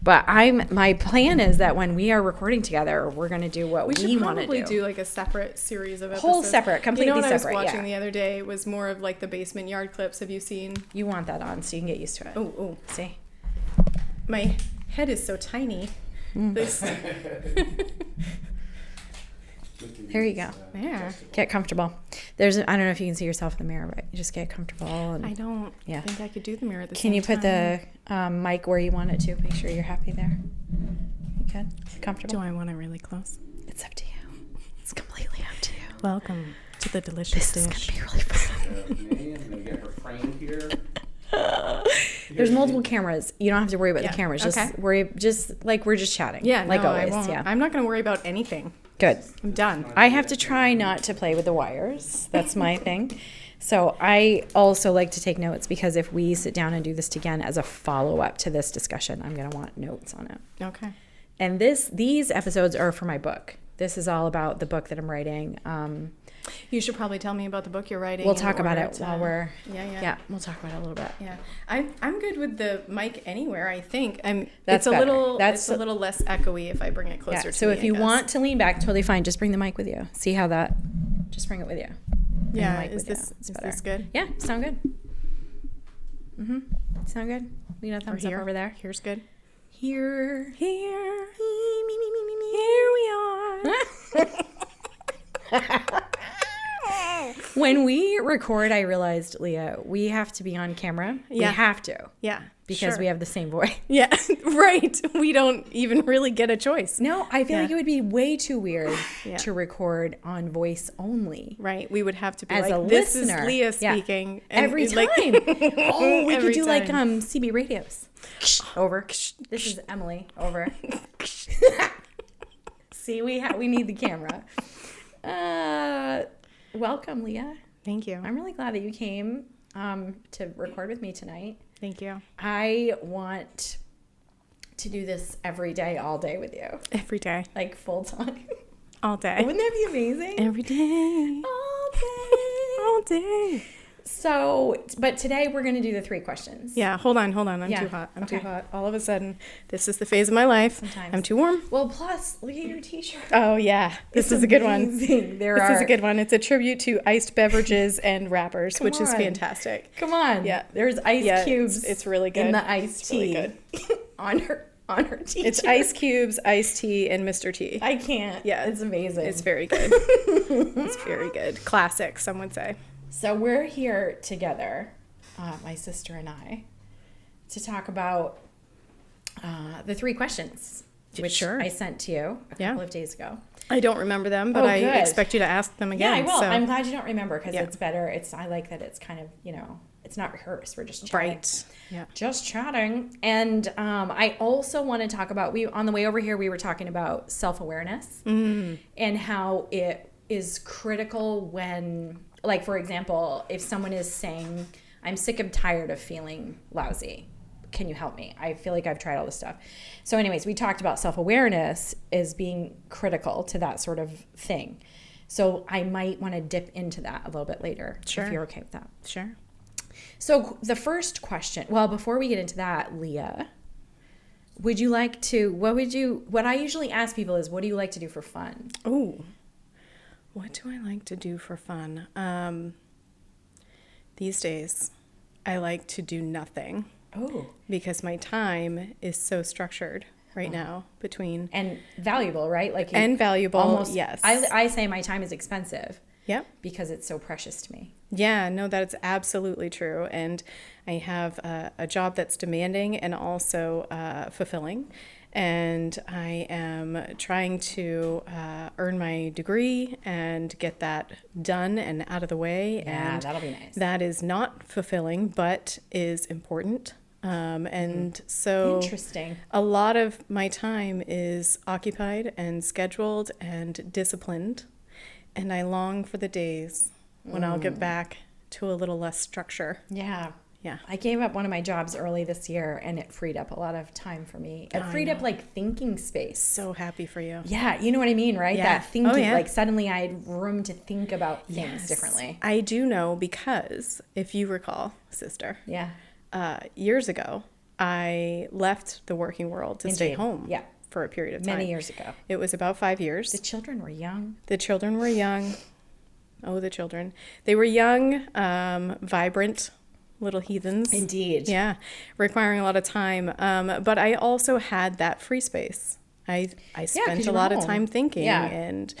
But my plan is that when we are recording together, we're going to do what we want to do. We should probably do like a separate series of episodes. Whole separate, completely separate. separate. What I was watching the other day was more of like the basement yard clips. Have you seen? You want that on so you can get used to it. Oh. See? My head is so tiny. This. Here you go. There. Get comfortable. I don't know if you can see yourself in the mirror, but you just get comfortable. And I don't think I could do the mirror at the Can same you time. put the mic where you want it to? Make sure you're happy there. You good? Comfortable? Do I want it really close? It's up to you. It's completely up to you. Welcome to the delicious This dish. is going to be really fun. I'm going to get her framed here. There's multiple cameras. You don't have to worry about the cameras. Just okay. worry, just like we're just chatting. Yeah, like no, always. I won't. Yeah, I'm not going to worry about anything. good. I'm done. I have to try not to play with the wires. That's my thing. So I also like to take notes because if we sit down and do this again as a follow-up to this discussion, I'm going to want notes on it. Okay. And these episodes are for my book. This is all about the book that I'm writing. You should probably tell me about the book you're writing. We'll talk about it while we're... Yeah. We'll talk about it a little bit. Yeah, I'm good with the mic anywhere. I think That's it's a better. little That's a little less echoey if I bring it closer. Yeah, to so me, if I you guess. want to lean back, totally fine. Just bring the mic with you. See how that... Just bring it with you. Bring the Yeah, mic is with you. this It's is better. this good? Yeah, sound good. Sound good? You know, thumbs up over there. Here's good. Here. Here we are. When we record, I realized, Leah, we have to be on camera. Yeah. We have to. Yeah, Because sure. we have the same voice. Yeah, right. We don't even really get a choice. No, I feel Yeah. like it would be way too weird Yeah. to record on voice only. Right. We would have to be As like, a this listener. is Leah Yeah. speaking. And Every like- time. Oh, we Every could do like time. CB radios. Over. This is Emily. Over. See, we need the camera. Welcome, Leah. Thank you. I'm really glad that you came to record with me tonight. Thank you. I want to do this every day, all day with you. Every day. Like full time. All day. Wouldn't that be amazing? Every day. All day. All day. So, but today we're going to do the 3 questions. Yeah, hold on. I'm Yeah, too hot. I'm okay. too hot. All of a sudden, this is the phase of my life. Sometimes. I'm too warm. Well, plus, look at your t-shirt. Oh, yeah. This is a good one. Amazing. This is a good one. It's a tribute to iced beverages and wrappers, which is on. fantastic. Come on. Yeah. There's ice cubes. It's really good. in the iced It's really tea. good. on her t-shirt. It's ice cubes, iced tea, and Mr. T. I can't. Yeah. It's amazing. It's very good. It's very good. Classic, some would say. So we're here together, my sister and I, to talk about the 3 questions, which Sure. I sent to you a couple of days ago. I don't remember them, but Oh, I good. expect you to ask them again. Yeah, I will. So. I'm glad you don't remember because Yeah. it's better. I like that it's kind of, it's not rehearsed. We're just chatting. Right. Yeah. Just chatting. And I also want to talk about, on the way over here, we were talking about self-awareness and how it is critical when, like, for example, if someone is saying, I'm sick and tired of feeling lousy. Can you help me? I feel like I've tried all this stuff. So anyways, we talked about self-awareness as being critical to that sort of thing. So I might want to dip into that a little bit later, Sure. if you're okay with that. Sure. So the first question, well, before we get into that, Leah, would you like to, what I usually ask people is, what do you like to do for fun? Oh, what do I like to do for fun? These days, I like to do nothing. Oh. Because my time is so structured right now between... And valuable, right? And valuable, almost, yes. I say my time is expensive. Yep. Because it's so precious to me. Yeah, no, that's absolutely true. And I have a job that's demanding and also fulfilling. And I am trying to earn my degree and get that done and out of the way. Yeah, and that'll be nice. That is not fulfilling, but is important. And so Interesting. a lot of my time is occupied and scheduled and disciplined. And I long for the days when I'll get back to a little less structure. Yeah. Yeah. I gave up one of my jobs early this year and it freed up a lot of time for me. It freed up like thinking space. So happy for you. Yeah, you know what I mean, right? Yeah. That thinking, Oh, yeah. like suddenly I had room to think about things Yes. differently. I do know because if you recall, sister, Yeah. years ago, I left the working world to stay home for a period of time. Many years ago. It was about 5 years. The children were young. The children were young. Oh, the children. They were young, vibrant little heathens. Indeed. Yeah, requiring a lot of time. But I also had that free space. I spent a lot of time thinking and,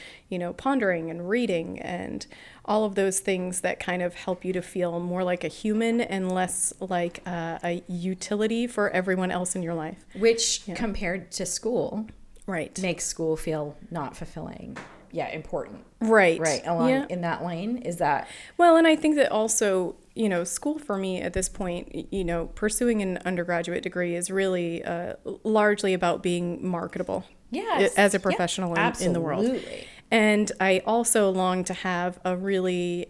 pondering and reading and all of those things that kind of help you to feel more like a human and less like a utility for everyone else in your life. Which, compared to school, makes school feel not fulfilling. Yeah, important. Right. Along in that lane, is that... Well, and I think that also, school for me at this point, pursuing an undergraduate degree is really largely about being marketable as a professional in the world. Absolutely. And I also long to have a really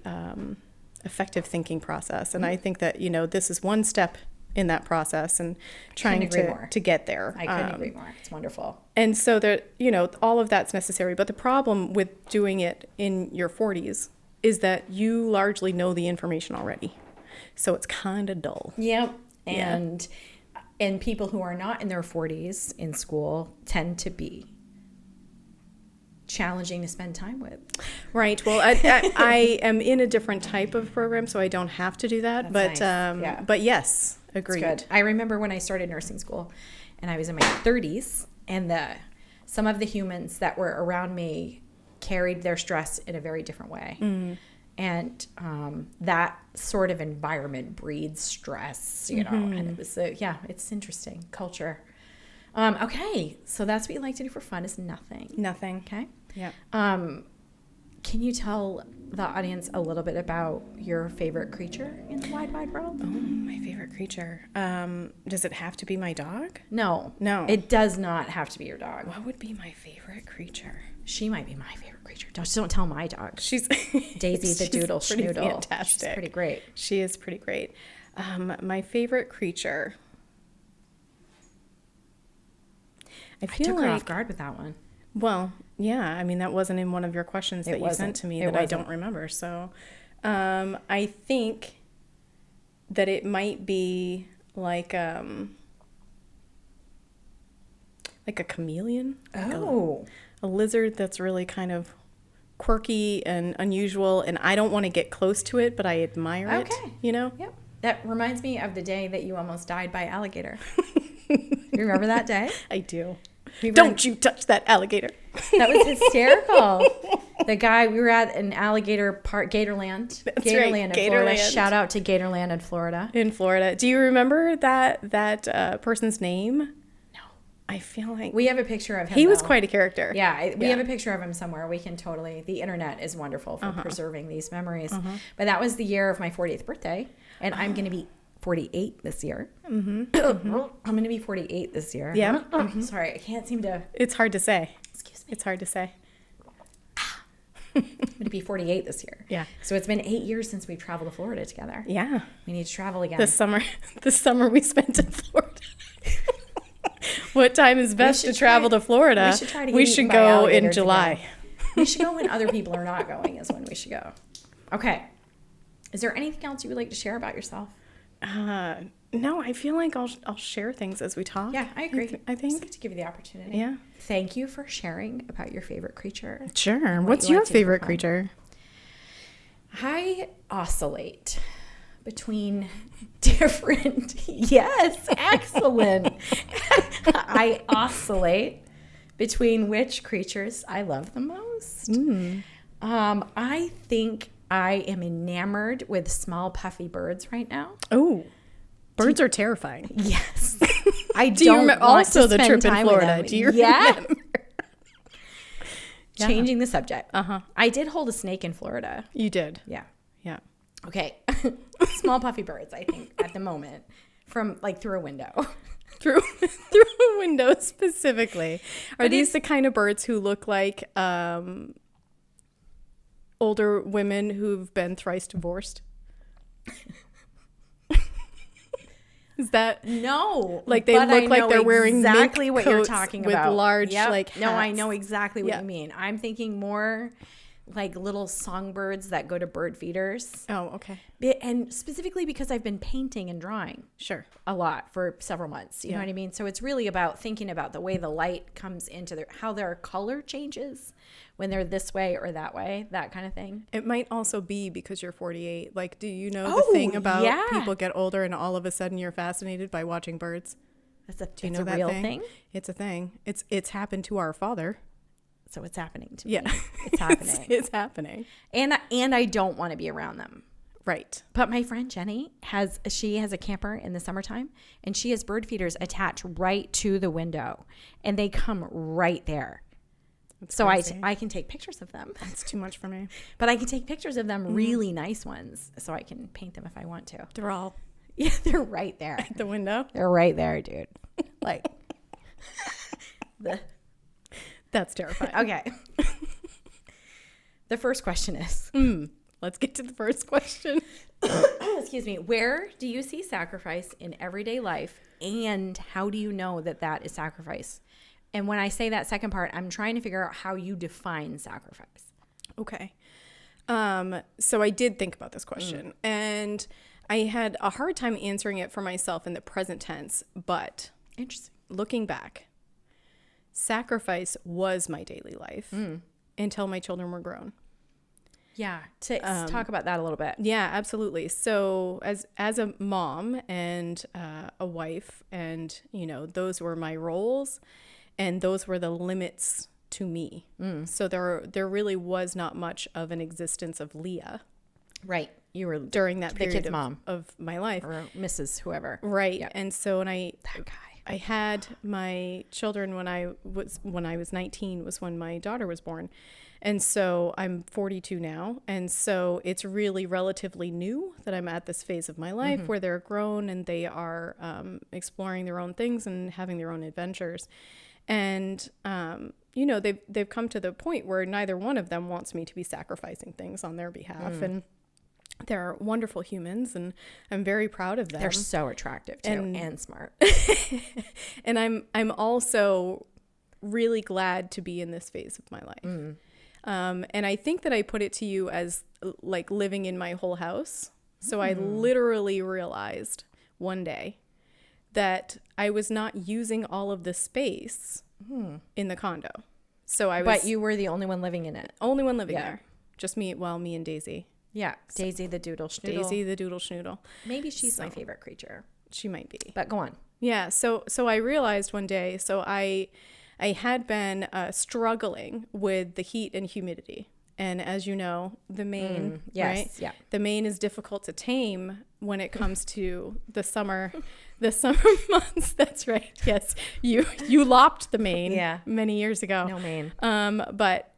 effective thinking process. And I think that, this is one step in that process and trying to get there. I couldn't agree more. It's wonderful. And so that, all of that's necessary. But the problem with doing it in your 40s is that you largely know the information already. So it's kind of dull. Yep. And people who are not in their 40s in school tend to be challenging to spend time with. Right. Well, I am in a different type of program, so I don't have to do that. That's but nice. But yes, agreed. That's good. I remember when I started nursing school and I was in my 30s, and some of the humans that were around me carried their stress in a very different way. Mm-hmm. And that sort of environment breeds stress, and it was, it's interesting. Culture. Okay, so that's what you like to do for fun is nothing. Nothing. Okay. Yeah. Can you tell the audience a little bit about your favorite creature in the wide, wide world? Oh, my favorite creature. Does it have to be my dog? No. It does not have to be your dog. What would be my favorite creature? She might be my favorite creature. Just don't tell my dog. She's Daisy the Doodle Schnoodle. Fantastic. She's pretty great. She is pretty great. My favorite creature. I took her off guard with that one. Well, yeah. I mean, that wasn't in one of your questions that you sent to me that I don't remember. So I think that it might be like a chameleon. Oh. A lizard that's really kind of quirky and unusual, and I don't want to get close to it, but I admire it. Yep. That reminds me of the day that you almost died by alligator. You remember that day? I do. Don't you touch that alligator. That was hysterical. The guy, we were at an alligator park, Gatorland. That's Gatorland right, in Gatorland. Florida. Shout out to Gatorland in Florida. In Florida. Do you remember that person's name? No. I feel like... We have a picture of him. He was quite a character. Yeah, we have a picture of him somewhere. We can totally... The internet is wonderful for preserving these memories. But that was the year of my 40th birthday, and I'm going to be 48 this year. I'm going to be 48 this year. Yeah. Sorry, I can't seem to... It's hard to say. Excuse me. It's hard to say. I'm going to be 48 this year. Yeah. So it's been 8 years since we traveled to Florida together. Yeah. We need to travel again. This summer we spent in Florida. What time is best to travel to Florida? We should try to We should go in July. We should go when other people are not going is when we should go. Okay. Is there anything else you would like to share about yourself? No, I feel like I'll share things as we talk. Yeah, I agree. I think. Just like to give you the opportunity. Yeah. Thank you for sharing about your favorite creature. Sure. What's your favorite creature? I oscillate between different... Yes, excellent. I oscillate between which creatures I love the most. I think I am enamored with small puffy birds right now. Oh, birds are terrifying. Yes. I Do you don't remember want also to the spend trip in time with Florida? them. Do you remember? Changing the subject. I did hold a snake in Florida. You did. Yeah. Yeah. Okay. Small puffy birds, I think, at the moment, from like through a window. Through a window specifically. Are these the kind of birds who look like older women who've been thrice divorced? Is that no? like they look like they're wearing exactly mink what you're coats talking with about. large like hats. No, I know exactly what you mean. I'm thinking more like little songbirds that go to bird feeders. Oh, okay. And specifically because I've been painting and drawing Sure. a lot for several months. You know what I mean? So it's really about thinking about the way the light comes into how their color changes when they're this way or that way, that kind of thing. It might also be because you're 48. Like, do you know Oh, the thing about yeah. people get older and all of a sudden you're fascinated by watching birds? Do you know a that real thing? thing? It's a thing. It's happened to our father. So it's happening to Yeah. me. It's happening. It's happening. And I don't want to be around them. Right. But my friend Jenny has a camper in the summertime, and she has bird feeders attached right to the window, and they come right there. That's So crazy. I can take pictures of them, It's too much for me. but I can take pictures of them, really nice ones, so I can paint them if I want to. They're all Yeah, they're right there. at the window. They're right there, dude. Like That's terrifying. okay. The first question is, Let's get to the first question. excuse me, where do you see sacrifice in everyday life, and how do you know that that is sacrifice? And when I say that second part, I'm trying to figure out how you define sacrifice. Okay. So I did think about this question, and I had a hard time answering it for myself in the present tense, but Interesting. looking back, sacrifice was my daily life until my children were grown. Yeah. To talk about that a little bit. Yeah, absolutely. So as a mom and a wife, and those were my roles, and those were the limits to me. So there really was not much of an existence of Leah Right. You were during that the period kid's mom. of my life. Or Mrs. Whoever. Right. Yep. And so That guy. I had my children when I was 19 was when my daughter was born. And so I'm 42 now. And so it's really relatively new that I'm at this phase of my life where they're grown and they are exploring their own things and having their own adventures. And, they've come to the point where neither one of them wants me to be sacrificing things on their behalf. And they're wonderful humans, and I'm very proud of them. They're so attractive too, and smart. And I'm also really glad to be in this phase of my life. And I think that I put it to you as like living in my whole house. So I literally realized one day that I was not using all of the space in the condo. So I was But you were the only one living in it. only one living Yeah. there. Just me and Daisy. Yeah. Daisy the doodle schnoodle. Daisy the doodle schnoodle. Maybe she's my favorite creature. She might be. But go on. Yeah, so I realized one day, so I had been struggling with the heat and humidity. And as you know, the Maine, yes, right? yeah. The Maine is difficult to tame when it comes to the summer months. That's right. Yes. You lopped the Maine many years ago. No Maine. But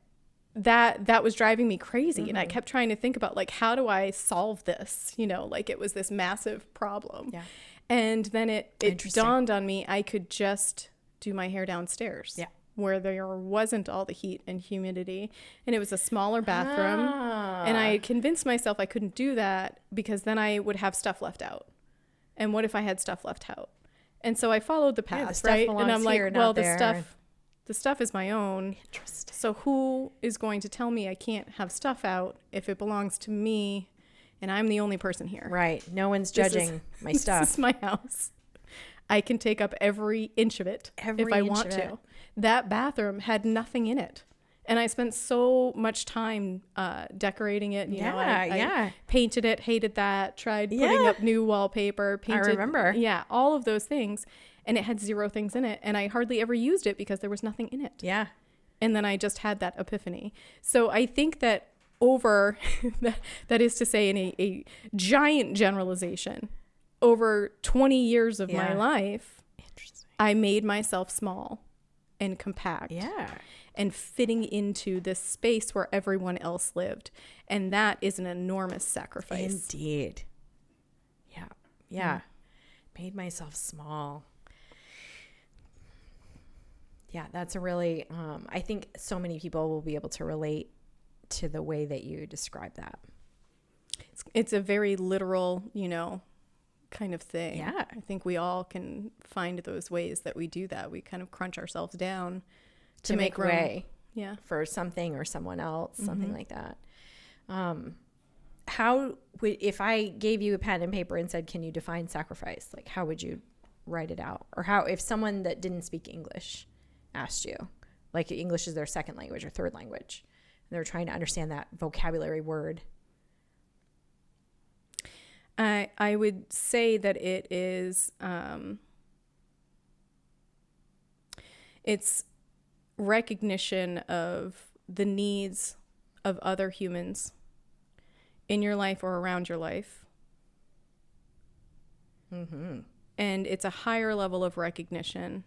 that was driving me crazy. And I kept trying to think about, like, how do I solve this? Like it was this massive problem. Yeah. And then it Interesting. dawned on me I could just do my hair downstairs. Yeah. Where there wasn't all the heat and humidity. And it was a smaller bathroom. And I convinced myself I couldn't do that because then I would have stuff left out. And what if I had stuff left out? And so I followed the path, the stuff right? belongs And I'm like, here, well, not the there. stuff is my own. Interesting. So who is going to tell me I can't have stuff out if it belongs to me and I'm the only person here? Right. No one's This judging my This stuff. is my house. I can take up every inch of it if Every I inch want of to. it. That bathroom had nothing in it. And I spent so much time decorating it. You know, I painted it, hated that, tried putting up new wallpaper, painted. remember. Yeah, all of those things. And it had zero things in it. And I hardly ever used it because there was nothing in it. Yeah. And then I just had that epiphany. So I think that over, that is to say, in a giant generalization, over 20 years of my life, I made myself small and compact. Yeah. And fitting into this space where everyone else lived. And that is an enormous sacrifice. Indeed. Yeah. Yeah. Made myself small. Yeah, that's a really, I think so many people will be able to relate to the way that you describe that. It's a very literal, kind of thing. Yeah. I think we all can find those ways that we do that. We kind of crunch ourselves down to make room. way. for something or someone else, something like that. How would, if I gave you a pen and paper and said, can you define sacrifice? Like, how would you write it out? Or how, if someone that didn't speak English asked you, like English is their second language or third language, and they're trying to understand that vocabulary word. I would say that it is, it's recognition of the needs of other humans in your life or around your life. And it's a higher level of recognition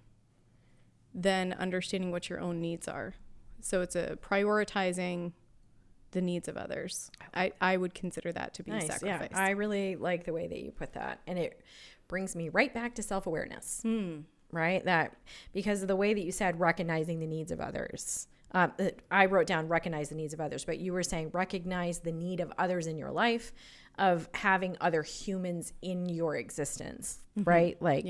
than understanding what your own needs are. So it's a prioritizing the needs of others. I would consider that to be sacrifice. Yeah, I really like the way that you put that. And it brings me right back to self-awareness, right? That because of the way that you said recognizing the needs of others. I wrote down recognize the needs of others, but you were saying recognize the need of others in your life, of having other humans in your existence, right? Like,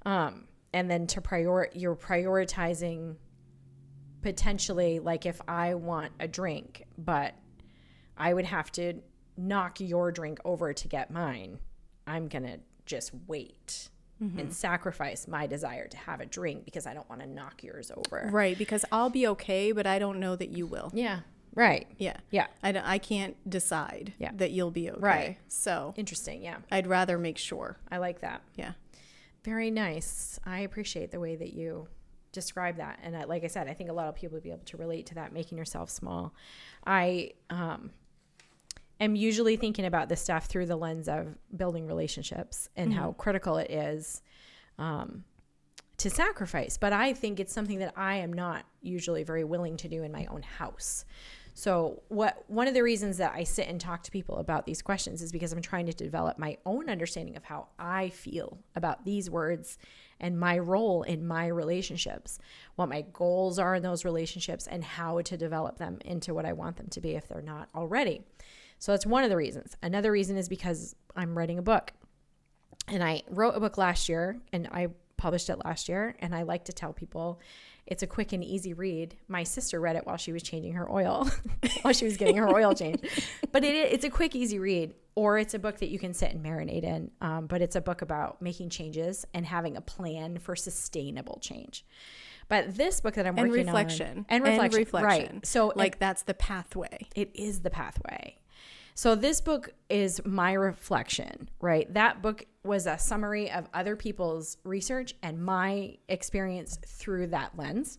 and then to you're prioritizing potentially, like if I want a drink, but I would have to knock your drink over to get mine, I'm going to just wait and sacrifice my desire to have a drink because I don't want to knock yours over. Right, because I'll be okay, but I don't know that you will. Yeah, right. Yeah. Yeah. I can't decide that you'll be okay. Right. So interesting, yeah. I'd rather make sure. I like that. Yeah. Very nice. I appreciate the way that you describe that. And like I said, I think a lot of people would be able to relate to that, making yourself small. I am usually thinking about this stuff through the lens of building relationships and how critical it is to sacrifice. But I think it's something that I am not usually very willing to do in my own house. So one of the reasons that I sit and talk to people about these questions is because I'm trying to develop my own understanding of how I feel about these words and my role in my relationships, what my goals are in those relationships, and how to develop them into what I want them to be if they're not already. So that's one of the reasons. Another reason is because I'm writing a book. And I wrote a book last year, and I published it last year, and I like to tell people it's a quick and easy read. My sister read it while she was changing her oil, while she was getting her oil changed. But it's a quick, easy read, or it's a book that you can sit and marinate in. But it's a book about making changes and having a plan for sustainable change. But this book that I'm working on... And reflection. Right. So like that's the pathway. It is the pathway. So this book is my reflection, right? That book was a summary of other people's research and my experience through that lens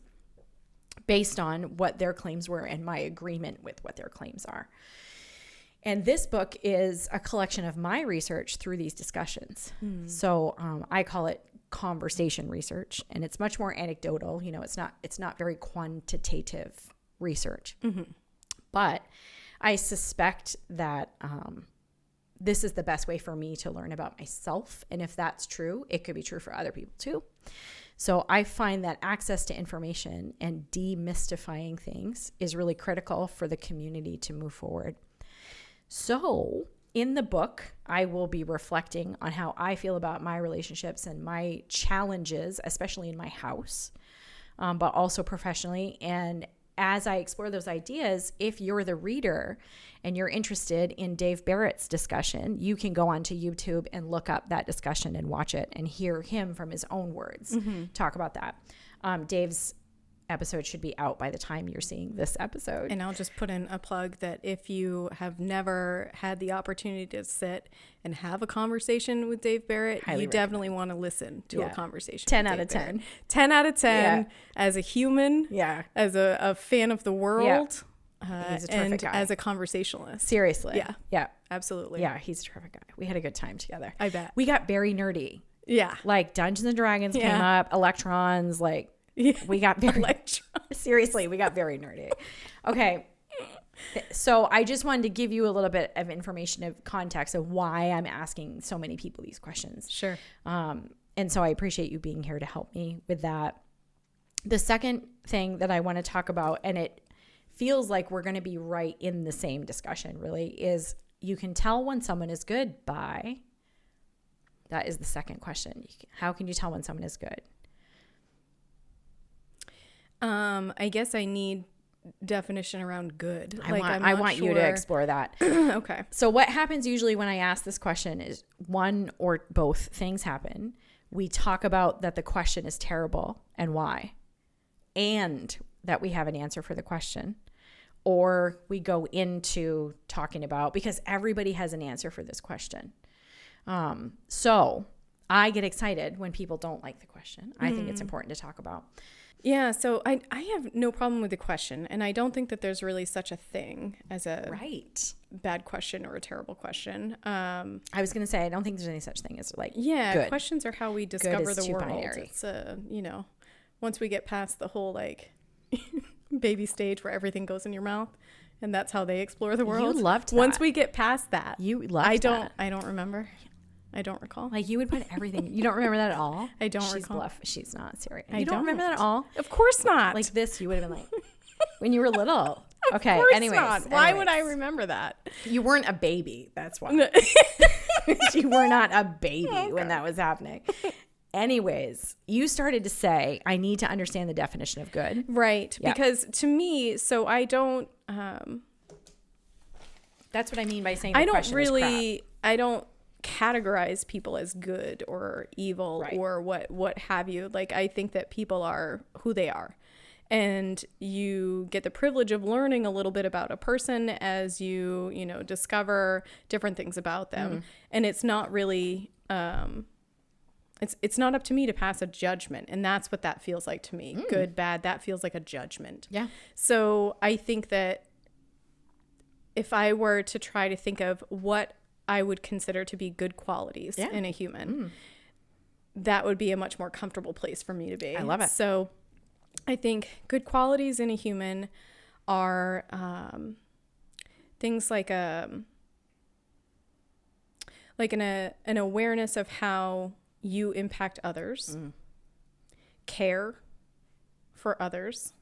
based on what their claims were and my agreement with what their claims are. And this book is a collection of my research through these discussions. So I call it conversation research, and it's much more anecdotal. You know, it's not very quantitative research. But I suspect that this is the best way for me to learn about myself. And if that's true, it could be true for other people too. So I find that access to information and demystifying things is really critical for the community to move forward. So in the book, I will be reflecting on how I feel about my relationships and my challenges, especially in my house, but also professionally. And as I explore those ideas, if you're the reader and you're interested in Dave Barrett's discussion, you can go onto YouTube and look up that discussion and watch it and hear him from his own words talk about that. Dave's episode should be out by the time you're seeing this episode. And I'll just put in a plug that if you have never had the opportunity to sit and have a conversation with Dave Barrett, you definitely want to listen to a conversation. 10 out of 10. 10 out of 10 as a human, as a fan of the world, he's a terrific guy. As a conversationalist. Seriously. Yeah, absolutely. Yeah, he's a terrific guy. We had a good time together. I bet. We got very nerdy. Yeah. Like Dungeons and Dragons came up, electrons, like we got very seriously, we got very nerdy. Okay. So I just wanted to give you a little bit of information of context of why I'm asking so many people these questions. Sure. And so I appreciate you being here to help me with that. The second thing that I want to talk about, and it feels like we're going to be right in the same discussion really, is you can tell when someone is good by, that is the second question. How can you tell when someone is good? I guess I need definition around good. I want you to explore that. Okay. So what happens usually when I ask this question is one or both things happen. We talk about that the question is terrible and why, and that we have an answer for the question. Or we go into talking about, because everybody has an answer for this question. So I get excited when people don't like the question. I think it's important to talk about. Yeah, so I have no problem with the question, and I don't think that there's really such a thing as a bad question or a terrible question. I was going to say, I don't think there's any such thing as good. Questions are how we discover the world. Binary. It's once we get past the whole baby stage where everything goes in your mouth, and that's how they explore the world. You loved that. Once we get past that, you loved that. I don't remember. I don't recall. You would put everything. You don't remember that at all? I don't She's recall. Bluff. She's not serious. I You don't remember that at all? Of course not. This, you would have been when you were little. Okay. Of course anyways, not. Why would I remember that? You weren't a baby. That's why. You were not a baby when that was happening. Anyways, you started to say, I need to understand the definition of good. Right. Yep. Because to me, so I don't... That's what I mean by saying the question is crap. I don't categorize people as good or evil or what have you. I think that people are who they are. And you get the privilege of learning a little bit about a person as you discover different things about them. And it's not really... It's not up to me to pass a judgment. And that's what that feels like to me. Good, bad, that feels like a judgment. Yeah. So I think that if I were to try to think of what I would consider to be good qualities in a human, that would be a much more comfortable place for me to be. I love it. So I think good qualities in a human are things like an awareness of how you impact others, care for others.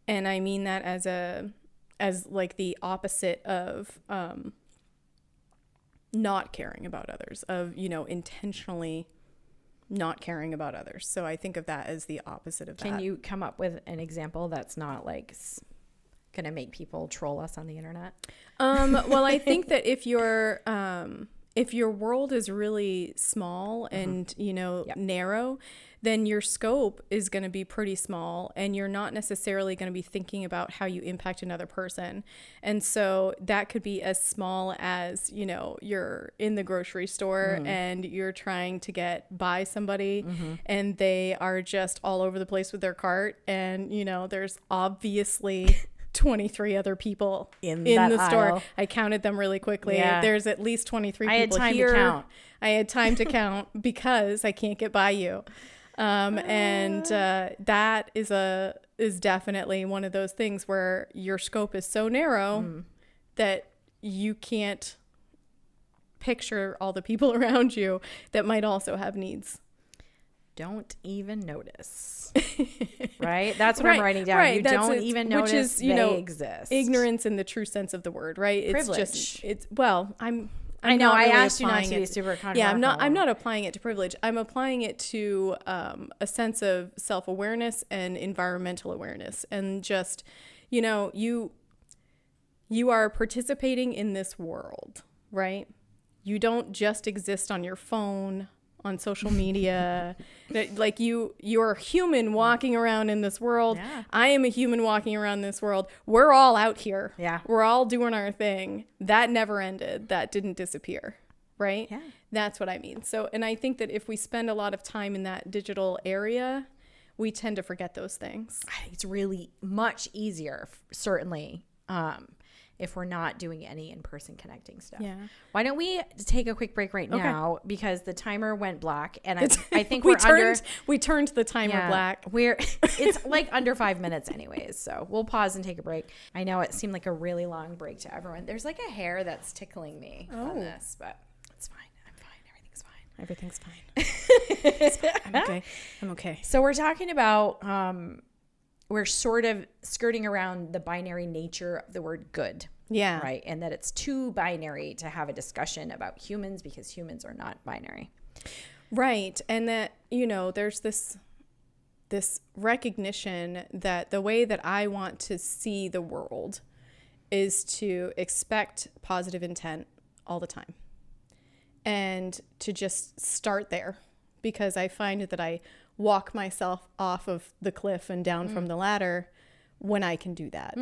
And I mean that as the opposite of not caring about others, of, intentionally not caring about others. So I think of that as the opposite of that. Can you come up with an example that's not going to make people troll us on the internet? Well, I think that if your world is really small and, narrow, then your scope is going to be pretty small, and you're not necessarily going to be thinking about how you impact another person. And so that could be as small as, you're in the grocery store and you're trying to get by somebody and they are just all over the place with their cart. And, there's obviously 23 other people in the store. Aisle. I counted them really quickly. Yeah. There's at least 23 people here. I had time to count. I had time to count because I can't get by you. That is definitely one of those things where your scope is so narrow that you can't picture all the people around you that might also have needs. Don't even notice. Right? That's what I'm writing down. Right. You don't even notice which is, they exist. Ignorance in the true sense of the word, right? Privilege. I know. I asked you not to be super categorical. Yeah, I'm not applying it to privilege. I'm applying it to a sense of self-awareness and environmental awareness, and just, you are participating in this world, right? You don't just exist on your phone, on social media. You're a human walking around in this world. Yeah. I am a human walking around this world. We're all out here. Yeah. We're all doing our thing. That never ended. That didn't disappear. Right? Yeah. That's what I mean. So, and I think that if we spend a lot of time in that digital area, we tend to forget those things. I think it's really much easier, certainly, if we're not doing any in-person connecting stuff. Yeah. Why don't we take a quick break right now, because the timer went black, and I think we turned the timer black. It's under 5 minutes anyways, so we'll pause and take a break. I know it seemed like a really long break to everyone. There's a hair that's tickling me on this, but it's fine. I'm fine. Everything's fine. It's fine. I'm okay. I'm okay. So we're talking about we're sort of skirting around the binary nature of the word good. Yeah. Right. And that it's too binary to have a discussion about humans, because humans are not binary. Right. And that, there's this this recognition that the way that I want to see the world is to expect positive intent all the time and to just start there, because I find that I walk myself off of the cliff and down from the ladder when I can do that.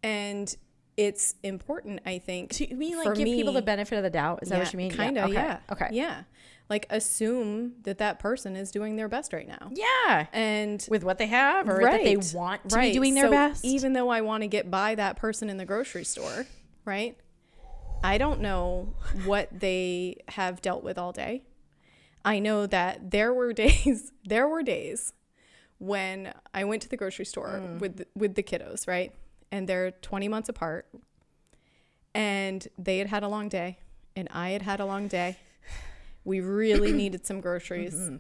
And it's important, I think. So you mean like for give me, people the benefit of the doubt? Is that what you mean? Kind of, yeah. Okay. Yeah. Like assume that person is doing their best right now. Yeah. And with what they have, or that they want to be doing their best. Even though I want to get by that person in the grocery store, right? I don't know what they have dealt with all day. I know that there were days when I went to the grocery store with the kiddos, right? And they're 20 months apart, and they had a long day and I had a long day. We really needed some groceries.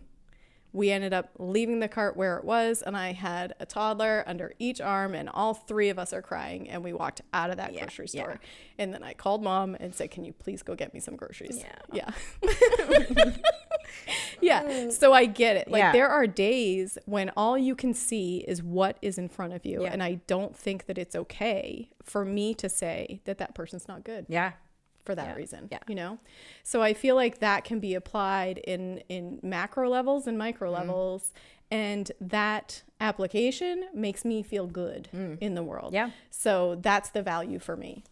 We ended up leaving the cart where it was, and I had a toddler under each arm, and all three of us are crying, and we walked out of that grocery store. And then I called Mom and said, can you please go get me some groceries? Yeah. So I get it. Like there are days when all you can see is what is in front of you. And I don't think that it's okay for me to say that person's not good. For that reason, you know? So I feel like that can be applied in macro levels and micro levels. And that application makes me feel good in the world. So that's the value for me.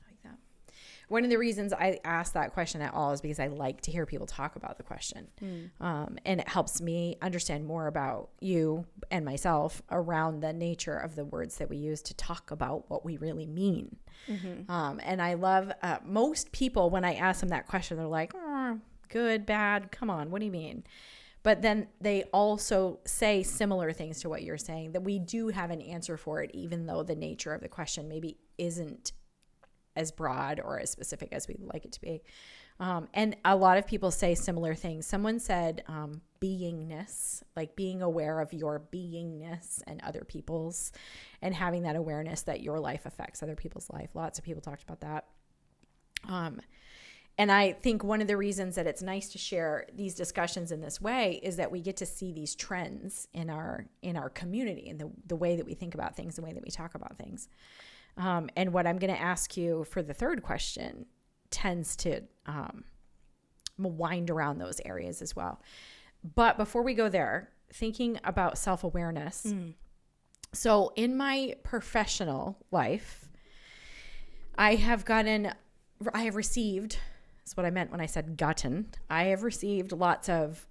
One of the reasons I ask that question at all is because I like to hear people talk about the question. And it helps me understand more about you and myself around the nature of the words that we use to talk about what we really mean. And I love most people, when I ask them that question, they're like, oh, good, bad, come on, what do you mean? But then they also say similar things to what you're saying, that we do have an answer for it, even though the nature of the question maybe isn't as broad or as specific as we'd like it to be. And a lot of people say similar things. Someone said beingness, like being aware of your beingness and other people's, and having that awareness that your life affects other people's life. Lots of people talked about that. And I think one of the reasons that it's nice to share these discussions in this way is that we get to see these trends in our community and the way that we think about things, the way that we talk about things. And what I'm going to ask you for the third question tends to wind around those areas as well. But before we go there, thinking about self-awareness. So in my professional life, I have received, that's what I meant when I said gotten. I have received lots of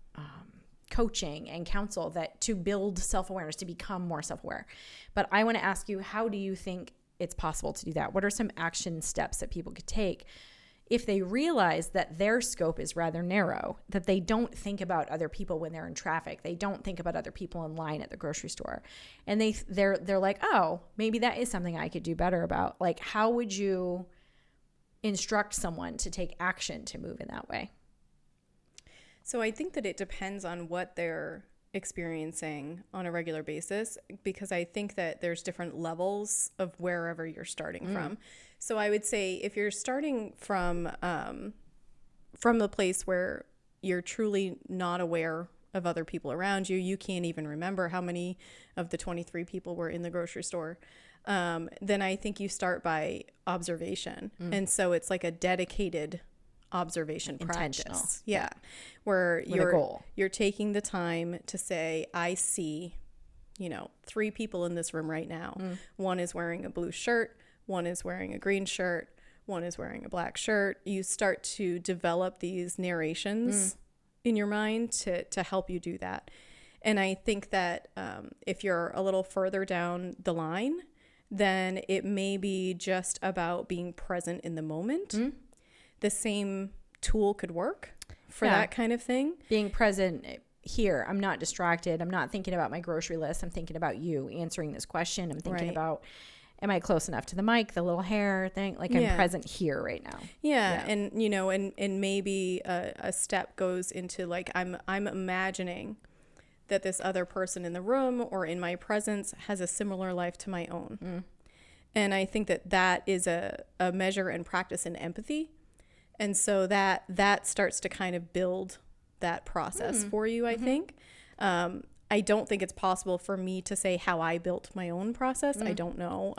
coaching and counsel to build self-awareness, to become more self-aware. But I want to ask you, how do you think it's possible to do that? What are some action steps that people could take if they realize that their scope is rather narrow, that they don't think about other people when they're in traffic, they don't think about other people in line at the grocery store, and they're like, oh, maybe that is something I could do better about. Like, how would you instruct someone to take action to move in that way? So I think that it depends on what they're experiencing on a regular basis, because I think that there's different levels of wherever you're starting from. So I would say if you're starting from the place where you're truly not aware of other people around you, you can't even remember how many of the 23 people were in the grocery store, then I think you start by observation. And so it's like a dedicated observation practice. Where you're taking the time to say, I see, 3 people in this room right now. One is wearing a blue shirt, one is wearing a green shirt, one is wearing a black shirt. You start to develop these narrations in your mind to help you do that. And I think that if you're a little further down the line, then it may be just about being present in the moment. The same tool could work for that kind of thing. Being present here. I'm not distracted. I'm not thinking about my grocery list. I'm thinking about you answering this question. I'm thinking about, am I close enough to the mic, the little hair thing? Like I'm present here right now. And, and maybe a step goes into like, I'm imagining that this other person in the room or in my presence has a similar life to my own. And I think that is a measure and practice in empathy. And so that starts to kind of build that process for you, I think. I don't think it's possible for me to say how I built my own process. I don't know.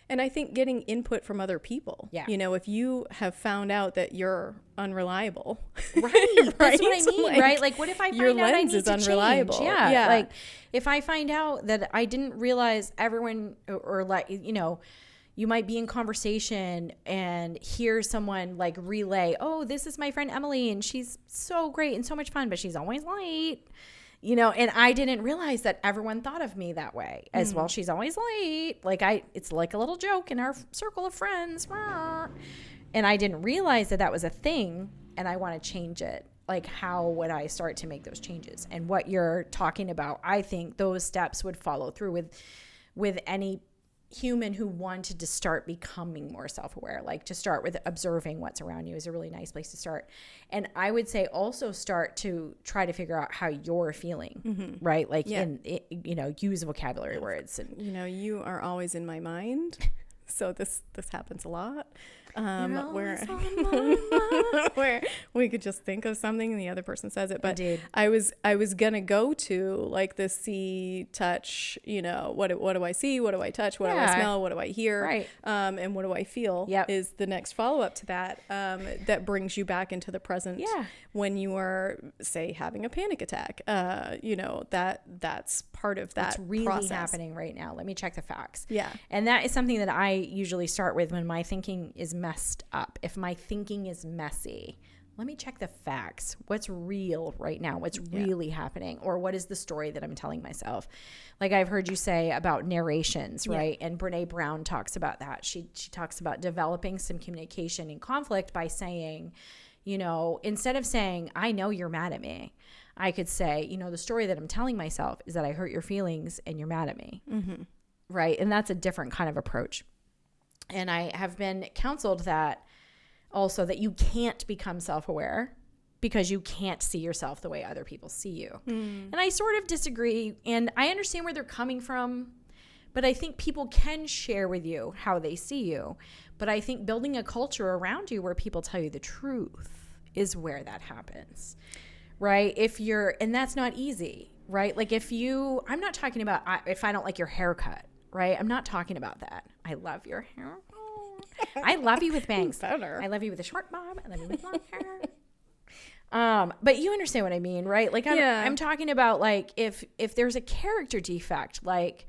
And I think getting input from other people. Yeah. You know, if you have found out that you're unreliable. Right. That's what I mean, Like, right? Like, what if I your find out I lens need is to unreliable. change? Yeah. Yeah. Like, if I find out that I didn't realize everyone, or like, you know, you might be in conversation and hear someone like relay, oh, this is my friend Emily and she's so great and so much fun, but she's always late. You know, and I didn't realize that everyone thought of me that way as well. She's always late. Like it's like a little joke in our circle of friends. And I didn't realize that that was a thing, and I want to change it. Like, how would I start to make those changes? And what you're talking about, I think those steps would follow through with any human who wanted to start becoming more self-aware. Like, to start with observing what's around you is a really nice place to start. And I would say also start to try to figure out how you're feeling, right? Like, you know, use vocabulary words. And You know, you are always in my mind. So this happens a lot. Where where we could just think of something and the other person says it. But Indeed. I was gonna go to like the see, touch, you know, what do I see, what do I touch, what do I smell, what do I hear, Right. And what do I feel is the next follow-up to that, that brings you back into the present when you are, say, having a panic attack. You know, that's part of that It's really process. happening right now. Let me check the facts. Yeah. And that is something that I usually start with when my thinking is messed up. If my thinking is messy, let me check the facts. What's real right now? What's really happening? Or what is the story that I'm telling myself? Like I've heard you say about narrations, right? And Brene Brown talks about that. She talks about developing some communication in conflict by saying, you know, instead of saying, I know you're mad at me, I could say, you know, the story that I'm telling myself is that I hurt your feelings and you're mad at me. Right. And that's a different kind of approach. And I have been counseled that also that you can't become self-aware because you can't see yourself the way other people see you. And I sort of disagree. And I understand where they're coming from, but I think people can share with you how they see you. But I think building a culture around you where people tell you the truth is where that happens. Right? And that's not easy, right? Like I'm not talking about if I don't like your haircut, right? I'm not talking about that. I love your hair. I love you with bangs. Better. I love you with a short bob. I love you with long hair. But you understand what I mean, right? Like I'm talking about like if there's a character defect, like,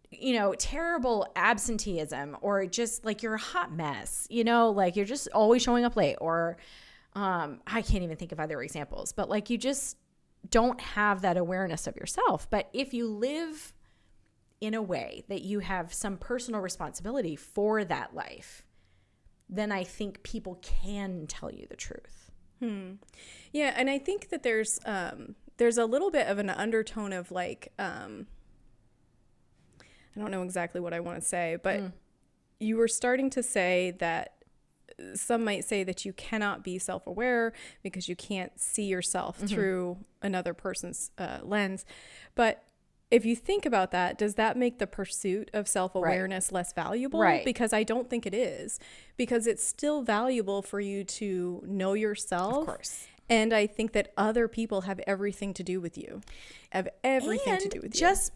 you know, terrible absenteeism, or just like you're a hot mess, you know, like you're just always showing up late, or I can't even think of other examples, but like you just don't have that awareness of yourself. But if you live in a way that you have some personal responsibility for that life, then I think people can tell you the truth. Yeah, and I think that there's a little bit of an undertone of like, I don't know exactly what I want to say, but you were starting to say that some might say that you cannot be self-aware because you can't see yourself through another person's lens. But if you think about that, does that make the pursuit of self-awareness less valuable? Right. Because I don't think it is, because it's still valuable for you to know yourself. Of course. And I think that other people have everything to do with you. Just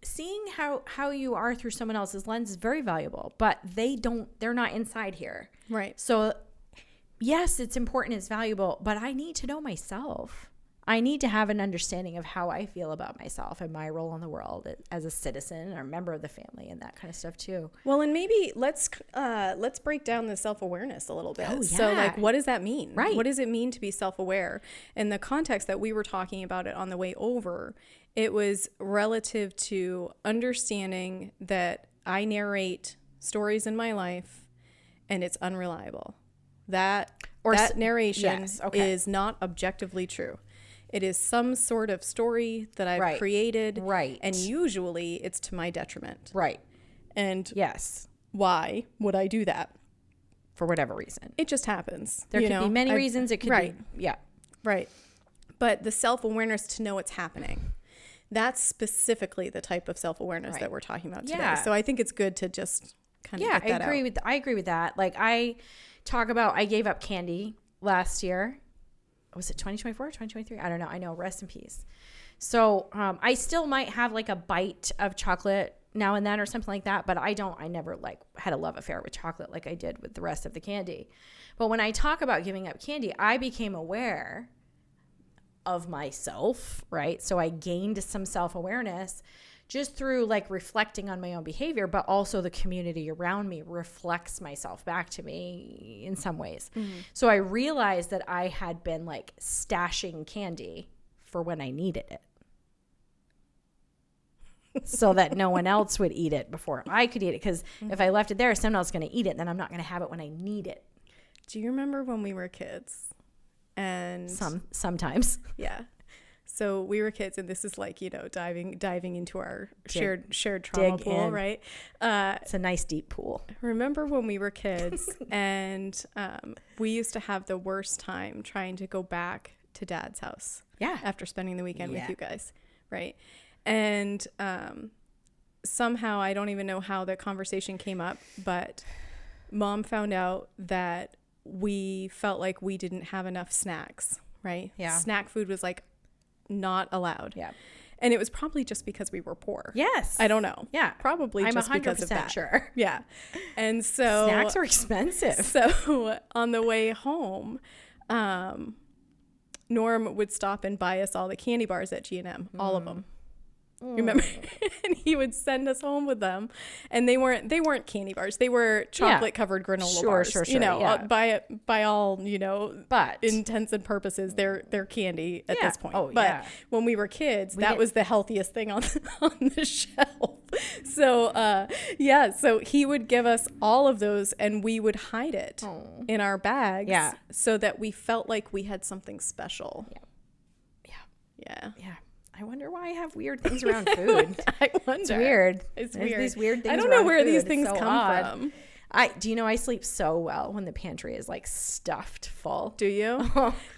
seeing how you are through someone else's lens is very valuable, but they're not inside here. Right. So yes, it's important, it's valuable, but I need to know myself. I need to have an understanding of how I feel about myself and my role in the world as a citizen or a member of the family and that kind of stuff too. Well, and maybe let's break down the self-awareness a little bit. Oh, yeah. So like, what does that mean? Right. What does it mean to be self-aware? In the context that we were talking about it on the way over, it was relative to understanding that I narrate stories in my life and it's unreliable. That narration is not objectively true. It is some sort of story that I've created. Right. And usually it's to my detriment. Right. And yes. Why would I do that? For whatever reason. It just happens. There could be many reasons. It could be. Yeah. Right. But the self-awareness to know it's happening. That's specifically the type of self-awareness that we're talking about today. Yeah. So I think it's good to just kind of get that out. I agree with that. Like I gave up candy last year. Was it 2024, 2023? I don't know. I know. Rest in peace. So I still might have like a bite of chocolate now and then or something like that, but I never like had a love affair with chocolate like I did with the rest of the candy. But when I talk about giving up candy, I became aware of myself, right? So I gained some self-awareness just through like reflecting on my own behavior, but also the community around me reflects myself back to me in some ways. So I realized that I had been like stashing candy for when I needed it. So that no one else would eat it before I could eat it. Because if I left it there, someone else is going to eat it. Then I'm not going to have it when I need it. Do you remember when we were kids? And sometimes. Yeah. So we were kids, and this is like, you know, diving into our shared trauma pool, in. right? It's a nice deep pool. Remember when we were kids and we used to have the worst time trying to go back to Dad's house. Yeah. After spending the weekend with you guys, right? And somehow, I don't even know how the conversation came up, but Mom found out that we felt like we didn't have enough snacks, right? Yeah. Snack food was like not allowed. Yeah. And it was probably just because we were poor. Yes. I don't know. Yeah. Probably I'm just because of 100% that. sure. Yeah. And so Snacks are expensive. So on the way home, Norm would stop and buy us all the candy bars at G&M, all of them. Remember? And he would send us home with them, and they weren't candy bars. They were chocolate covered granola bars. Sure. You know, by all, you know, but intents and purposes, they're candy at this point. Oh, but when we were kids, that was the healthiest thing on the shelf. So so he would give us all of those, and we would hide it in our bags, so that we felt like we had something special. Yeah. I wonder why I have weird things around food. I wonder. It's weird. It's There's weird. these weird things. I don't know where food. these It's things so come odd. from. Do you know I sleep so well when the pantry is like stuffed full? Do you?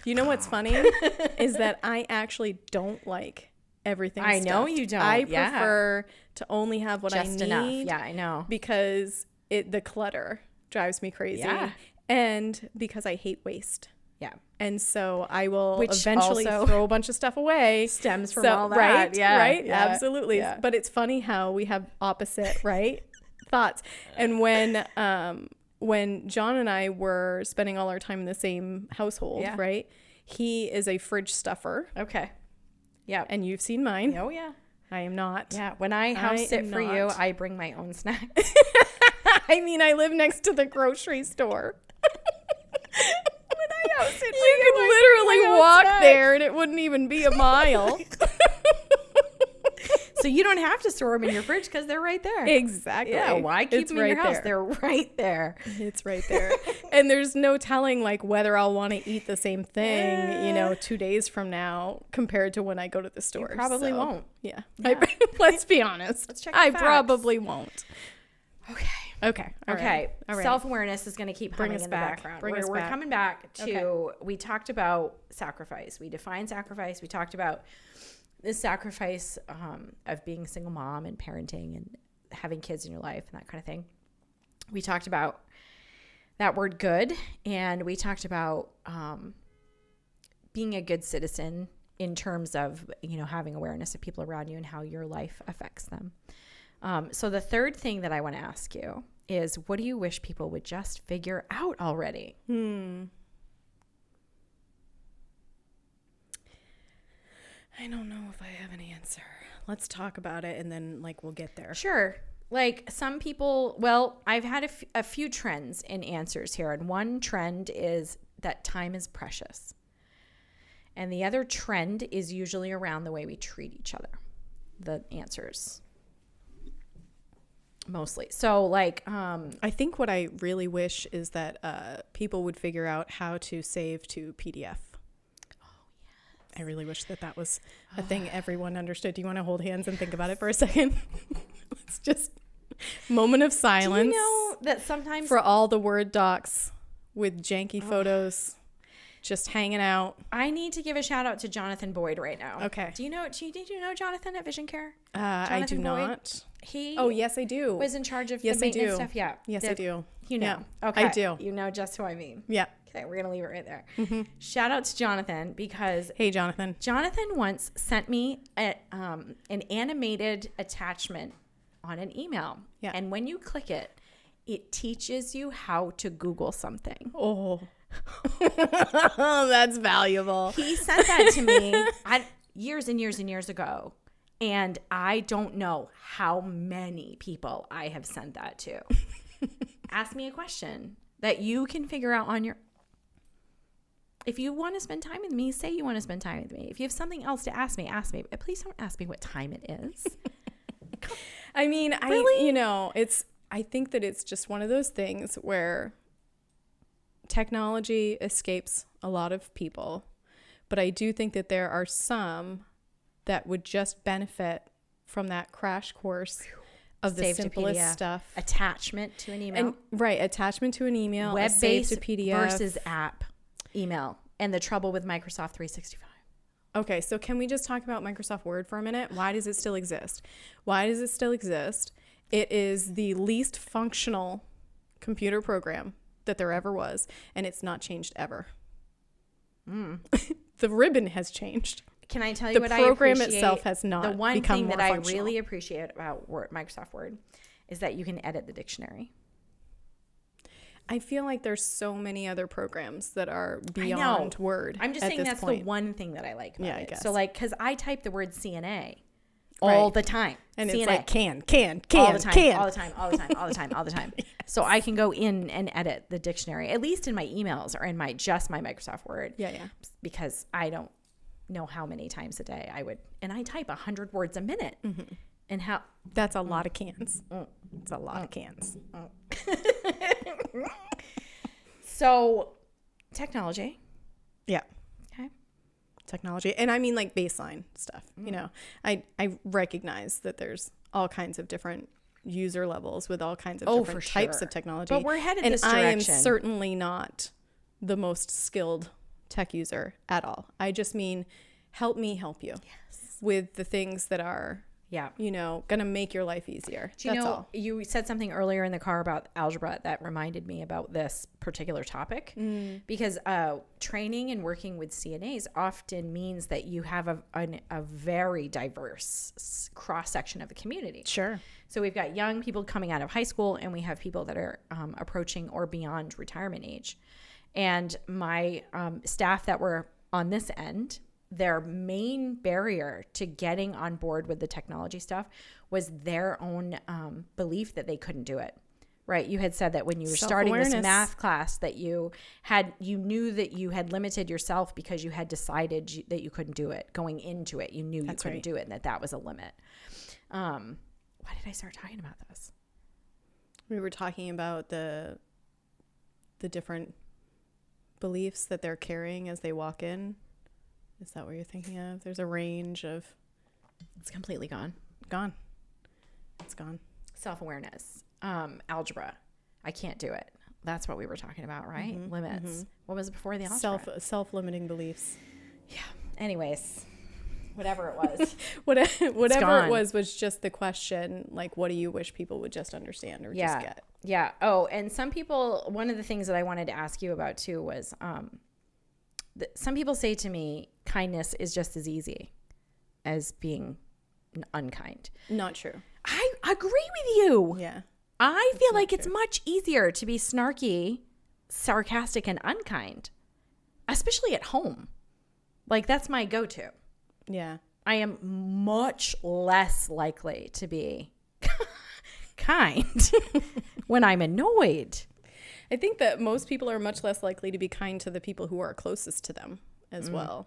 You know what's funny is that I actually don't like everything I stuffed. know you don't. I prefer to only have what Just I need. enough. Yeah, I know. Because the clutter drives me crazy. Yeah. And because I hate waste. Yeah. And so I will Which eventually also throw a bunch of stuff away. Stems from all that. Right? Yeah. Right? Yeah. Absolutely. Yeah. But it's funny how we have opposite, right? thoughts. And when John and I were spending all our time in the same household, right? He is a fridge stuffer. Okay. Yeah. And you've seen mine. Oh, yeah. I am not. Yeah. When I house sit for you, I bring my own snacks. I mean, I live next to the grocery store. You could literally walk there and it wouldn't even be a mile. So you don't have to store them in your fridge because they're right there. Exactly. Yeah, why keep them in your house? They're right there. It's right there. And there's no telling like whether I'll want to eat the same thing, 2 days from now compared to when I go to the store. You probably won't. Yeah. Let's be honest. Let's check I the probably won't. Okay. All right. Self-awareness is going to keep Bring humming us in back. the background. Bring us We're back. coming back to, we talked about sacrifice. We defined sacrifice. We talked about the sacrifice of being a single mom and parenting and having kids in your life and that kind of thing. We talked about that word good, and we talked about being a good citizen in terms of, having awareness of people around you and how your life affects them. So the third thing that I want to ask you is, what do you wish people would just figure out already? I don't know if I have an answer. Let's talk about it and then we'll get there. Sure. Some people, I've had a few trends in answers here. And one trend is that time is precious. And the other trend is usually around the way we treat each other. The answers. Mostly. So I think what I really wish is that people would figure out how to save to PDF. I really wish that was a thing everyone understood. Do you want to hold hands and think about it for a second? It's just moment of silence. Do you know that sometimes for all the Word docs with janky photos? just hanging out. I need to give a shout out to Jonathan Boyd right now. Okay. Did you know Jonathan at Vision Care? I do Boyd? not. He Oh, yes, I do. was in charge of Yes, the I maintenance do. stuff. Yeah. Yes, I do. You know. Yeah, Okay. I do. You know just who I mean. Yeah. Okay, we're going to leave it right there. Shout out to Jonathan because Hey, Jonathan. Jonathan once sent me an animated attachment on an email. Yeah. And when you click it, it teaches you how to Google something. Oh. That's valuable. He sent that to me years and years and years ago. And I don't know how many people I have sent that to. Ask me a question that you can figure out on your... If you want to spend time with me, say you want to spend time with me. If you have something else to ask me, ask me. But please don't ask me what time it is. I mean, Really? I think that it's just one of those things where technology escapes a lot of people, but I do think that there are some that would just benefit from that crash course of the Save to simplest PDF. stuff. Attachment to an email. And attachment to an email, a save Web-based to PDF versus app email. And the trouble with Microsoft 365. Okay, so can we just talk about Microsoft Word for a minute? Why does it still exist? Why does it still exist? It is the least functional computer program that there ever was, and it's not changed ever. The ribbon has changed. Can I tell you The what I program appreciate? itself has not The one become thing that more I functional. really appreciate about Microsoft Word is that you can edit the dictionary. I feel like there's so many other programs that are I beyond know. Word. I'm just at saying this that's point. the one thing that I like about Yeah, I it. guess. So like, because I type the word CNA all the time. And CNA. it's like can, all the time, can. all the time, all the time, all the time, all the time. So I can go in and edit the dictionary, at least in my emails or in my Microsoft Word. Yeah. Because I don't know how many times a day I would, and I type 100 words a minute. And how That's a lot of cans. It's a lot of cans. So technology. Yeah. Okay. Technology. And I mean like baseline stuff. You know, I recognize that there's all kinds of different user levels with all kinds of different for types sure. of technology. But we're headed and this I am direction. certainly not the most skilled tech user at all. I just mean help me help you with the things that are Yeah. going to make your life easier. Do you That's know, all. you said something earlier in the car about algebra that reminded me about this particular topic because training and working with CNAs often means that you have a very diverse cross-section of the community. Sure. So we've got young people coming out of high school and we have people that are approaching or beyond retirement age. And my staff that were on this end, their main barrier to getting on board with the technology stuff was their own belief that they couldn't do it. Right? You had said that when you were starting this Self-awareness. math class that you knew that you had limited yourself because you had decided that you couldn't do it. Going into it, you knew you couldn't do it and that was a limit. Why did I start talking about this? We were talking about the different beliefs that they're carrying as they walk in. Is that what you're thinking of? There's a range of... It's completely gone. It's gone. Self-awareness, algebra. I can't do it. That's what we were talking about, right? Limits. What was it before the algebra? Self-limiting beliefs. Yeah. Anyways, whatever it was. Whatever gone. it was just the question, like, what do you wish people would just understand or just get? Yeah. Oh, and some people, one of the things that I wanted to ask you about too was some people say to me, kindness is just as easy as being unkind. Not true. I agree with you. Yeah. I feel like it's much easier to be snarky, sarcastic, and unkind, especially at home. Like, that's my go-to. Yeah. I am much less likely to be kind when I'm annoyed. I think that most people are much less likely to be kind to the people who are closest to them as well.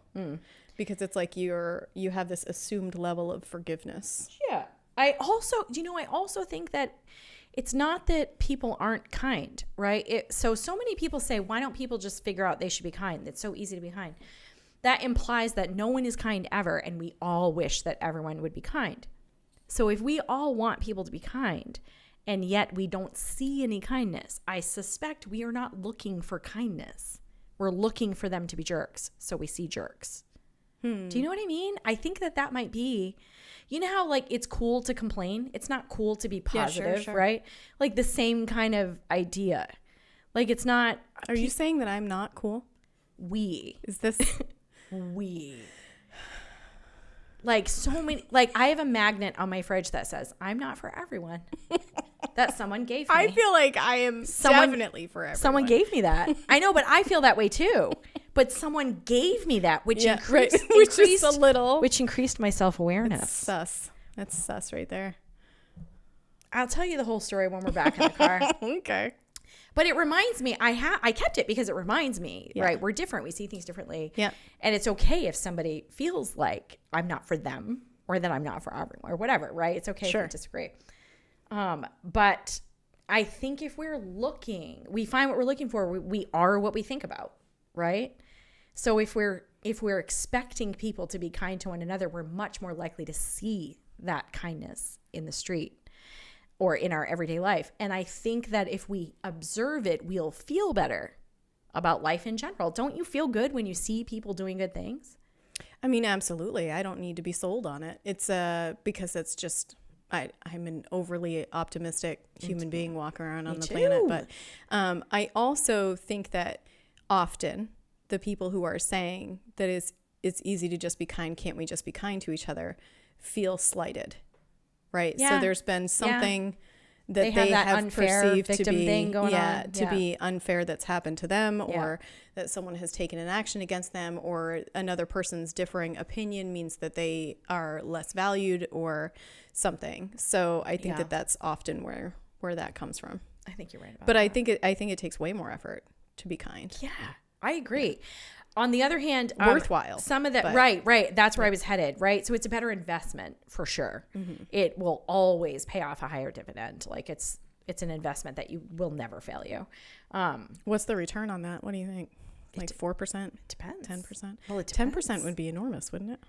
Because it's like you have this assumed level of forgiveness. Yeah. I also think that it's not that people aren't kind, right? So many people say, why don't people just figure out they should be kind? It's so easy to be kind. That implies that no one is kind ever, and we all wish that everyone would be kind. So if we all want people to be kind, and yet we don't see any kindness, I suspect we are not looking for kindness. We're looking for them to be jerks, so we see jerks. Do you know what I mean? I think that might be, you know how like it's cool to complain? It's not cool to be positive, sure. right? Like the same kind of idea. Like it's not. Are you saying that I'm not cool? Is this? Like so many, like I have a magnet on my fridge that says, I'm not for everyone. That someone gave me. I feel like I am definitely for everyone. Someone gave me that. I know, but I feel that way too. But someone gave me that, which increased a little. which increased my self-awareness. Sus. That's sus right there. I'll tell you the whole story when we're back in the car. Okay. But it reminds me, I kept it because it reminds me, right? We're different. We see things differently. Yeah. And it's okay if somebody feels like I'm not for them or that I'm not for everyone or whatever, right? It's okay if we disagree. But I think if we're looking, we find what we're looking for. We are what we think about, right? So if we're expecting people to be kind to one another, we're much more likely to see that kindness in the street or in our everyday life. And I think that if we observe it, we'll feel better about life in general. Don't you feel good when you see people doing good things? I mean, absolutely. I don't need to be sold on it. It's because it's just I'm an overly optimistic human being walking around on the planet. But I also think that often the people who are saying that it's easy to just be kind, can't we just be kind to each other, feel slighted, right? Yeah. So there's been something that they have unfair perceived victim to be thing going on. to be unfair that's happened to them, or that someone has taken an action against them, or another person's differing opinion means that they are less valued or something. So I think that that's often where that comes from. I think you're right about but that. I think it takes way more effort to be kind. Yeah, I agree. On the other hand, worthwhile. Some of that, right. That's where I was headed, right? So it's a better investment for sure. Mm-hmm. It will always pay off a higher dividend. Like it's an investment that you will never fail you. What's the return on that? What do you think? Like 4%? Depends. 10%? Well, it depends. 10% would be enormous, wouldn't it?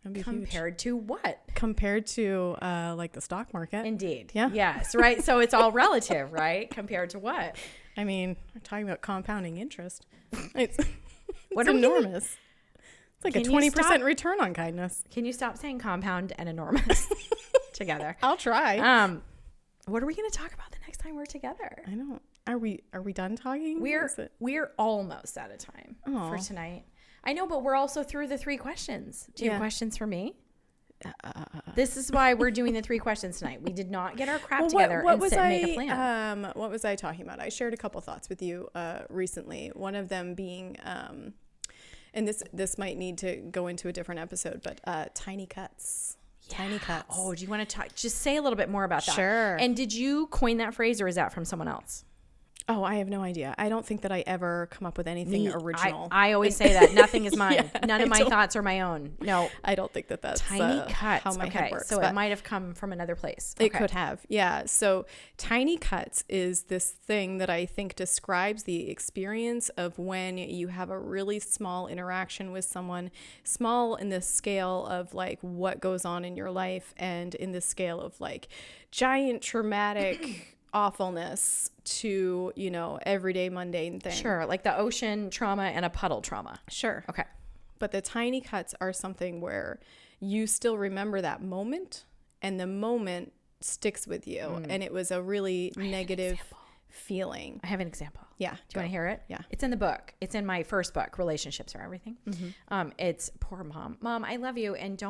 That'd be Compared to what? Compared to like the stock market. Indeed. Yeah. Yes. Right. So it's all relative, right? Compared to what? I mean, we're talking about compounding interest. It's what enormous. It's like a 20% return on kindness. Can you stop saying compound and enormous together? I'll try. What are we going to talk about the next time we're together? I don't. Are we done talking? We're almost out of time for tonight. I know, but we're also through the 3 questions. Do you have questions for me? This is why we're doing the 3 questions tonight. We did not get our crap together and make a plan. What was I talking about? I shared a couple thoughts with you recently. One of them being, and this might need to go into a different episode, but tiny cuts. Yeah. Tiny cuts. Oh, do you want to talk? Just say a little bit more about that. Sure. And did you coin that phrase, or is that from someone else? Oh, I have no idea. I don't think that I ever come up with anything original. I always say that. Nothing is mine. None of my thoughts are my own. No. I don't think that's tiny cuts. How my head works. So it might have come from another place. It could have. Yeah. So tiny cuts is this thing that I think describes the experience of when you have a really small interaction with someone, small in the scale of like what goes on in your life, and in the scale of like giant traumatic awfulness to, everyday mundane thing. Sure, like the ocean trauma and a puddle trauma. Sure. Okay. But the tiny cuts are something where you still remember that moment, and the moment sticks with you, and it was a really negative feeling. I have an example. Yeah. Do you want to hear it? Yeah. It's in the book. It's in my first book, Relationships Are Everything. Mm-hmm. It's poor mom. Mom, I love you, and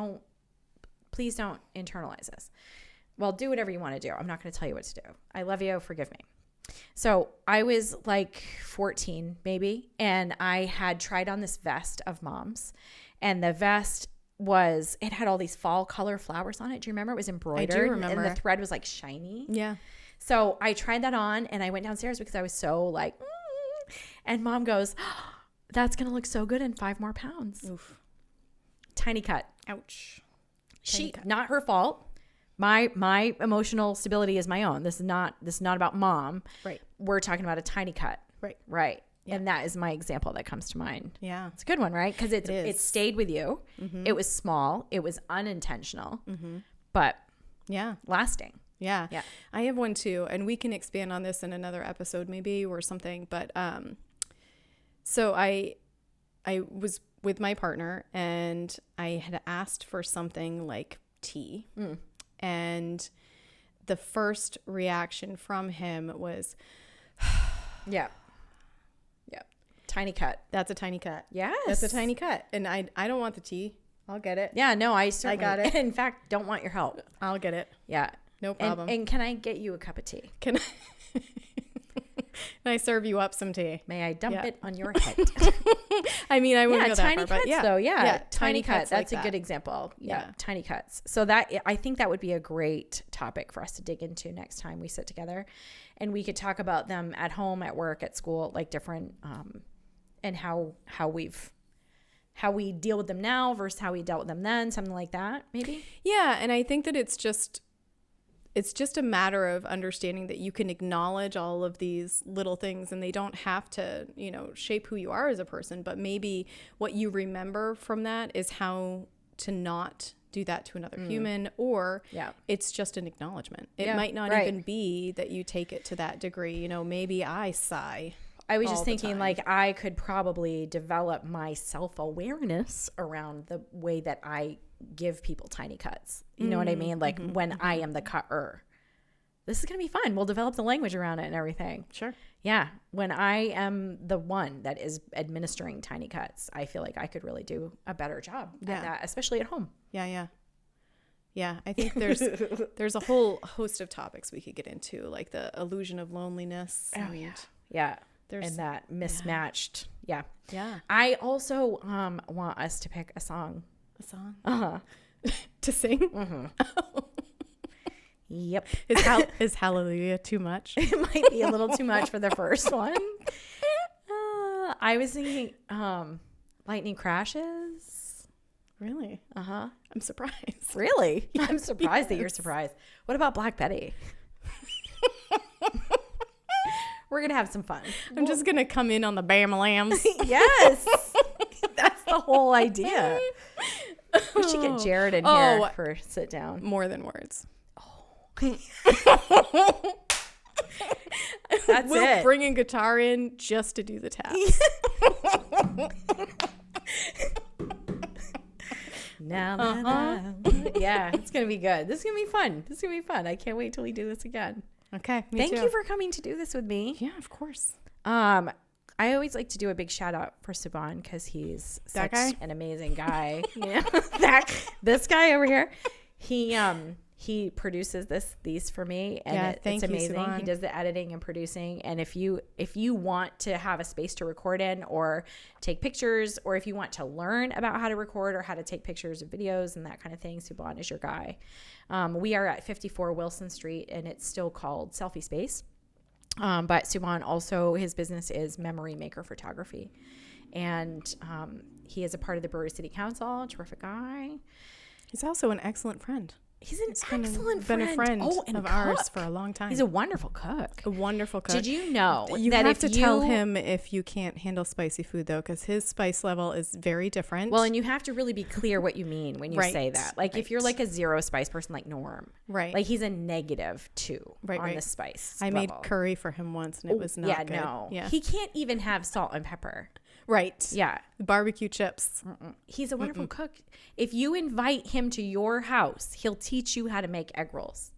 please don't internalize this. Well, do whatever you want to do. I'm not going to tell you what to do. I love you. Forgive me. So I was like 14 maybe, and I had tried on this vest of Mom's, and the vest it had all these fall color flowers on it. Do you remember? It was embroidered. I do remember. And the thread was like shiny. Yeah. So I tried that on, and I went downstairs because I was so like, and Mom goes, that's going to look so good in 5 more pounds. Oof. Tiny cut. Ouch. Not her fault. My emotional stability is my own. This is not about Mom. Right. We're talking about a tiny cut. Right. Yeah. And that is my example that comes to mind. Yeah. It's a good one, right? Because it stayed with you. Mm-hmm. It was small. It was unintentional. Mm-hmm. But lasting. Yeah. I have one too, and we can expand on this in another episode maybe or something. But So I was with my partner and I had asked for something like tea. And the first reaction from him was, Yeah. Yeah. Tiny cut. that's a tiny cut. Yes. That's a tiny cut. And I don't want the tea. I'll get it. Yeah, no, I certainly got it. In fact, don't want your help. I'll get it. Yeah. No problem. And can I get you a cup of tea? Can I serve you up some tea? May I dump Yeah. it on your head? I mean, I wouldn't Yeah, go that tiny far, cuts but yeah. though. Yeah, Yeah, tiny cut. cuts That's like a good that. example. Yeah, Yeah. tiny cuts. So that I think that would be a great topic for us to dig into next time we sit together, and we could talk about them at home, at work, at school, like different, and how we deal with them now versus how we dealt with them then, something like that, maybe. Yeah, and I think that it's just a matter of understanding that you can acknowledge all of these little things and they don't have to, shape who you are as a person, but maybe what you remember from that is how to not do that to another human, or it's just an acknowledgement. It might not even be that you take it to that degree. Maybe I sigh. I was all just the thinking time. like I could probably develop my self-awareness around the way that I give people tiny cuts. You know what I mean? Like when I am the cutter. This is going to be fun. We'll develop the language around it and everything. Sure. Yeah. When I am the one that is administering tiny cuts, I feel like I could really do a better job at that, especially at home. Yeah. I think there's a whole host of topics we could get into, like the illusion of loneliness. Yeah. There's and that mismatched. Yeah. Yeah. I also want us to pick a song. A song Uh-huh. to sing. Mm-hmm. Yep. Is Hallelujah too much? It might be a little too much for the first one. I was thinking Lightning Crashes. Really? Uh-huh. I'm surprised. Really? I'm surprised that you're surprised. What about Black Betty? We're going to have some fun. I'm just going to come in on the Bam-a-lams. Yes. That's the whole idea. We should get Jared in here for sit down. More than words. We'll it. Bring a guitar in just to do the taps. Yeah, it's gonna be good. This is gonna be fun. I can't wait till we do this again. Okay. Thank you for coming to do this with me. Yeah, of course. I always like to do a big shout out for Subban because he's such an amazing guy. This guy over here, he produces these for me, and it's amazing. You, he does the editing and producing. And if you want to have a space to record in or take pictures, or if you want to learn about how to record or how to take pictures of videos and that kind of thing, Subban is your guy. We are at 54 Wilson Street, and it's still called Selfie Space. But Subban also, his business is Memory Maker Photography, and he is a part of the Brewery City Council. Terrific guy. He's also an excellent friend. He's an excellent friend. Been a friend of ours for a long time. He's a wonderful cook. Did you know you that have to tell him if you can't handle spicy food, though, because his spice level is very different. Well, and you have to really be clear what you mean when you say that. Like if you're like a zero spice person like Norm, right? Like he's a -2 on the spice. I made curry for him once, and it was not good. Yeah, he can't even have salt and pepper. Right. Yeah. Barbecue chips. He's a wonderful cook. If you invite him to your house, he'll teach you how to make egg rolls.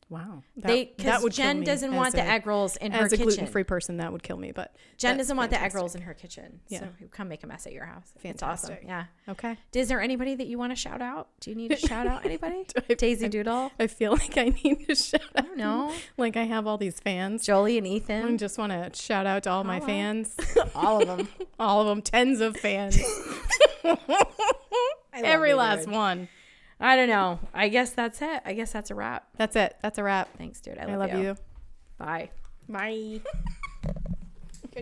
Wow. Because Jen doesn't want the egg rolls in her kitchen. As a gluten-free person, that would kill me. But Jen doesn't want the egg rolls in her kitchen. Yeah. So come make a mess at your house. Fantastic. It's awesome. Yeah. Okay. Is there anybody that you want to shout out? Do you need to shout out anybody? Daisy Doodle? I feel like I need to shout out. I don't know. Like I have all these fans. Jolie and Ethan. I just want to shout out to all my fans. All of them. All of them. Tens of fans. Every last one. I don't know. I guess that's it. I guess that's a wrap. That's it. That's a wrap. Thanks, dude. I love you. Bye. Bye.